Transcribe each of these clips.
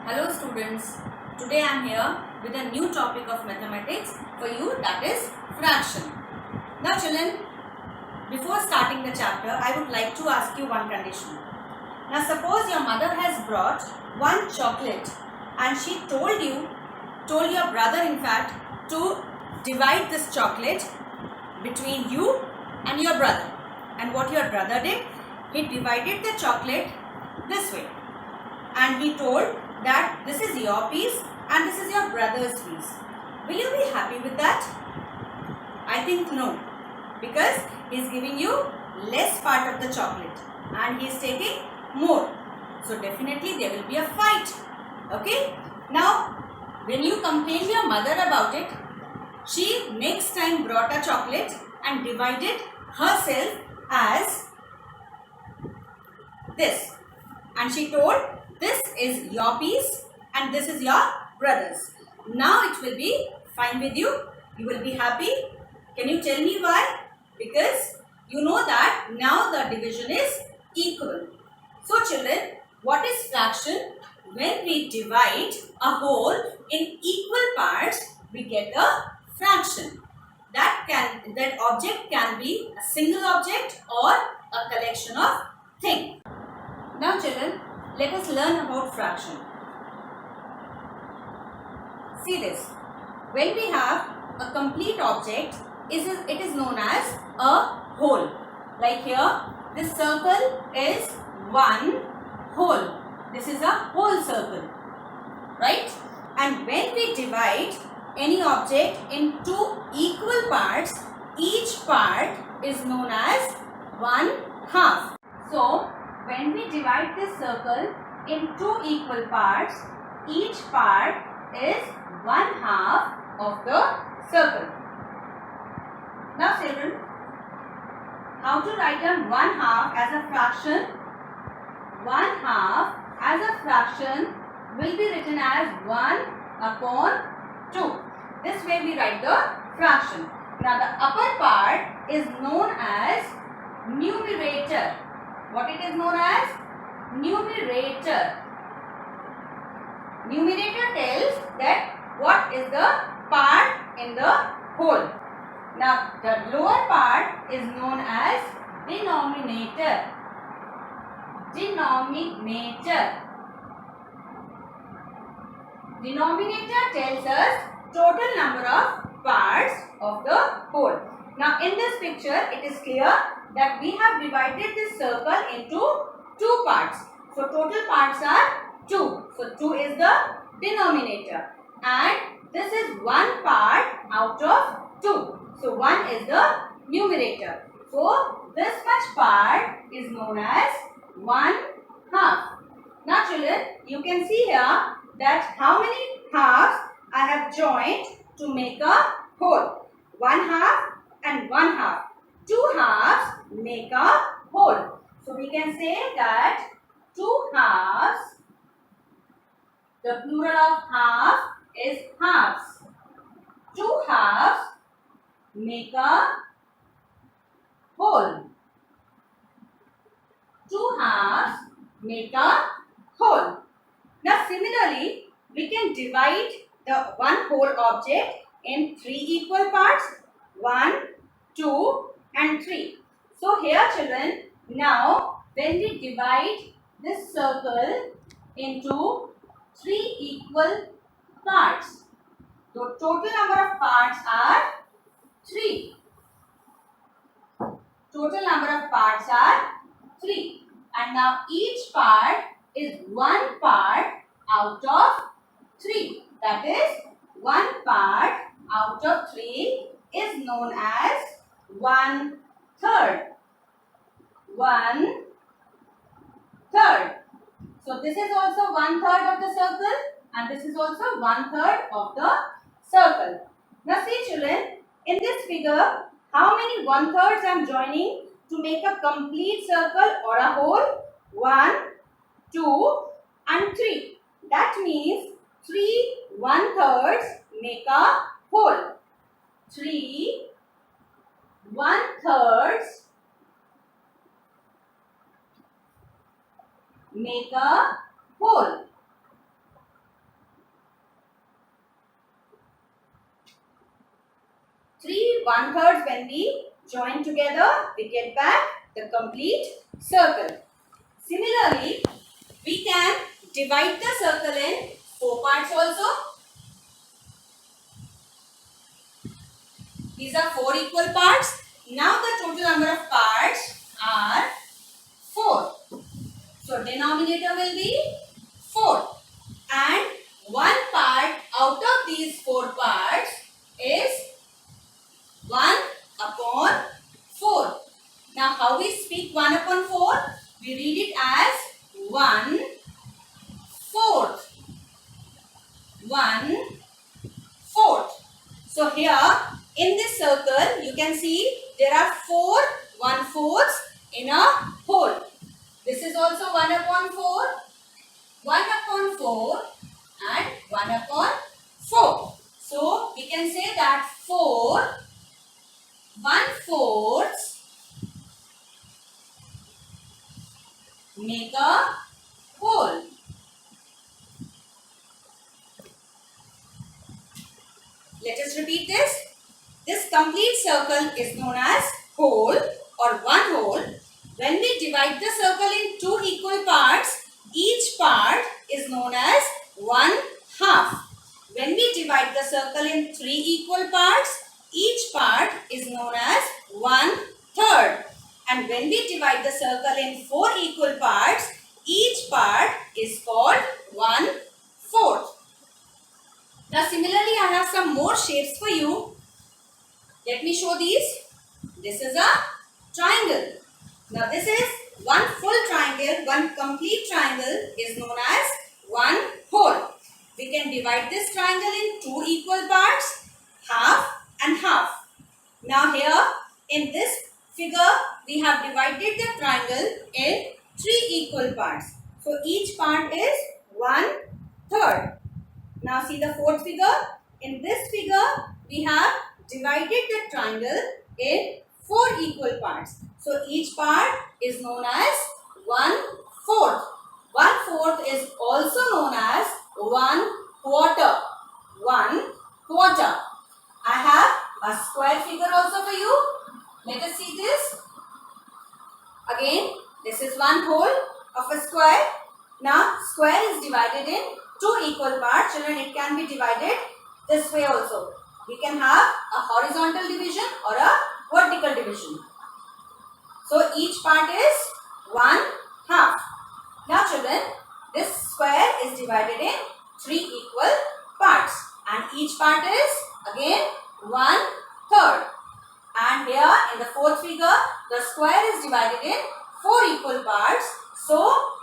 Hello students, today I am here with a new topic of mathematics for you, that is fraction. Now children, before starting the chapter, I would like to ask you one condition. Now suppose your mother has brought one chocolate and she told your brother in fact, to divide this chocolate between you and your brother. And what your brother did, he divided the chocolate this way. And he told that this is your piece and this is your brother's piece. Will you be happy with that? I think no, because he is giving you less part of the chocolate and he is taking more. So definitely there will be a fight. Okay? Now when you complain your mother about it, she next time brought a chocolate and divided herself as this. And she told, this is your piece and this is your brother's. Now it will be fine with you. You will be happy. Can you tell me why? Because you know that now the division is equal. So children, what is fraction? When we divide a whole in equal parts, we get a fraction. That object can be a single object or a collection of things. Now children, let us learn about fraction. See this. When we have a complete object, it is known as a whole. Like here, this circle is one whole. This is a whole circle, right? And when we divide any object in two equal parts, each part is known as one half. So, when we divide this circle in two equal parts, each part is one half of the circle. Now children, how to write a one half as a fraction? One half as a fraction will be written as 1 upon 2. This way we write the fraction. Now the upper part is known as numerator. What it is known as? Numerator. Numerator tells that what is the part in the whole. Now the lower part is known as denominator. Denominator. Denominator tells us total number of parts of the whole. Now in this picture it is clear that we have divided this circle into two parts. So total parts are 2. So 2 is the denominator and this is one part out of 2. So 1 is the numerator. So this much part is known as 1 half. Now children, you can see here that how many halves I have joined to make a whole. 1 half and 1 half. 2 halves make a whole. So we can say that 2 halves, the plural of half is halves. 2 halves make a whole. 2 halves make a whole. Now similarly, we can divide the one whole object in 3 equal parts. 1, 2 and 3. So here children, now when we divide this circle into 3 equal parts, the total number of parts are 3. Total number of parts are 3. And now each part is one part out of 3. That is, one part out of 3 is known as 1/3. 1/3. So this is also 1/3 of the circle and this is also 1/3 of the circle. Now see children, in this figure, how many 1/3s I am joining to make a complete circle or a whole? 1, 2 and 3. That means 3 1/3s make a whole. 3 1/3s make a whole. 1/3 when we join together, we get back the complete circle. Similarly, we can divide the circle in 4 parts also. These are 4 equal parts. Now the total number of parts are 4. So denominator will be 4. And 1 part out of these 4 parts is 1/4. Now how we speak 1/4? We read it as 1/4. 1/4. So here in this circle you can see there are 4 1/4s in a whole. This is also 1/4, 1/4 and 1/4. So we can say that 4 1/4 make a whole. Let us repeat this. This complete circle is known as whole or one whole. When we divide the circle in 2 equal parts, each part is known as 1/2. When we divide the circle in 3 equal parts, each part is known as 1/3. And when we divide the circle in 4 equal parts, each part is called 1/4. Now similarly, I have some more shapes for you. Let me show these. This is a triangle. Now this is one full triangle, one complete triangle is known as one whole. We can divide this triangle in 2 equal parts, half and half. Now here in this figure, we have divided the triangle in 3 equal parts. So each part is 1/3. Now see the fourth figure. In this figure, we have divided the triangle in 4 equal parts. So each part is known as 1/4. 1/4 is also known as 1/4. 1/4. I have a square figure also for you. Let us see this. Again, this is one whole of a square. Now, square is divided in 2 equal parts. Children, it can be divided this way also. We can have a horizontal division or a vertical division. So, each part is 1/2. Now, children, this square is divided in 3 equal parts. And each part is again 1/3. And here in the fourth figure, the square is divided in 4 equal parts. So,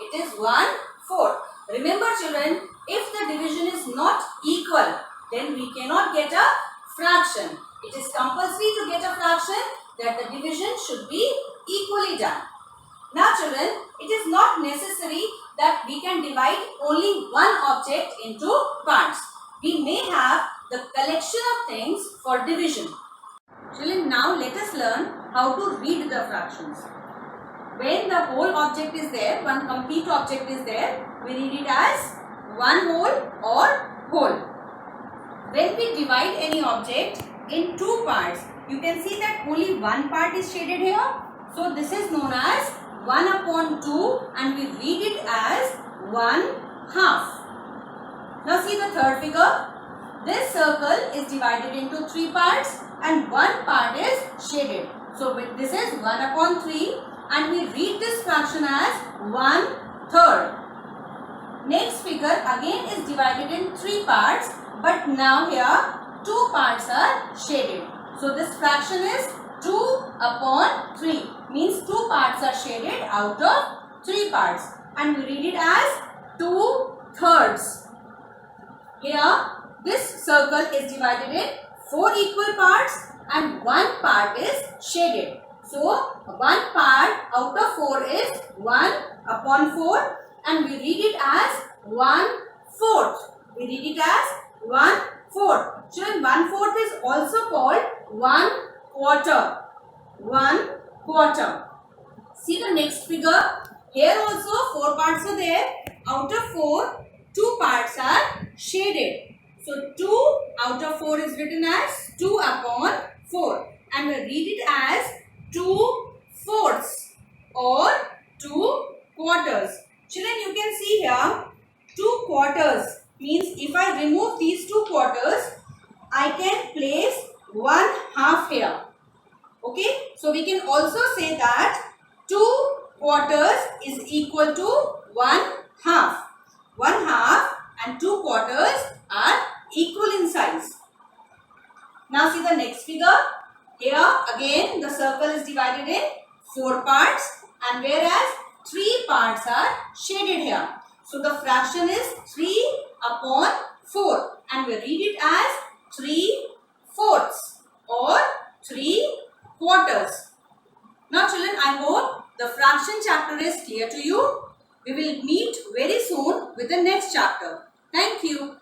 it is 1/4. Remember children, if the division is not equal, then we cannot get a fraction. It is compulsory to get a fraction that the division should be equally done. Now children, it is not necessary that we can divide only one object into parts. We may have the collection of things for division. Children, now let us learn how to read the fractions. When the whole object is there, one complete object is there, we read it as one whole or whole. When we divide any object in 2 parts, you can see that only one part is shaded here. So this is known as 1/2 and we read it as 1/2. Now see the third figure. This circle is divided into 3 parts and one part is shaded. So this is 1/3 and we read this fraction as 1/3. Next figure again is divided in 3 parts, but now here 2 parts are shaded. So this fraction is 2/3, means 2 parts are shaded out of 3 parts and we read it as 2/3. Here this circle is divided in 4 equal parts and one part is shaded. So one part out of 4 is 1/4 and we read it as 1/4. We read it as 1/4. Children, 1/4 is also called 1/4. 1/4. See the next figure. Here also 4 parts are there. Out of 4, 2 parts are shaded. So 2 out of 4 is written as 2/4. 4. And we read it as 2/4 or 2/4. Children, you can see here 2/4 means if I remove these 2/4, I can place 1/2 here. Okay, so we can also say that 2/4 is equal to 1/2. 1/2 and 2/4 are equal in size. Now see the next figure. Here again the circle is divided in 4 parts, and whereas 3 parts are shaded here. So the fraction is 3/4, and we read it as 3/4 or 3/4. Now children, I hope the fraction chapter is clear to you. We will meet very soon with the next chapter. Thank you.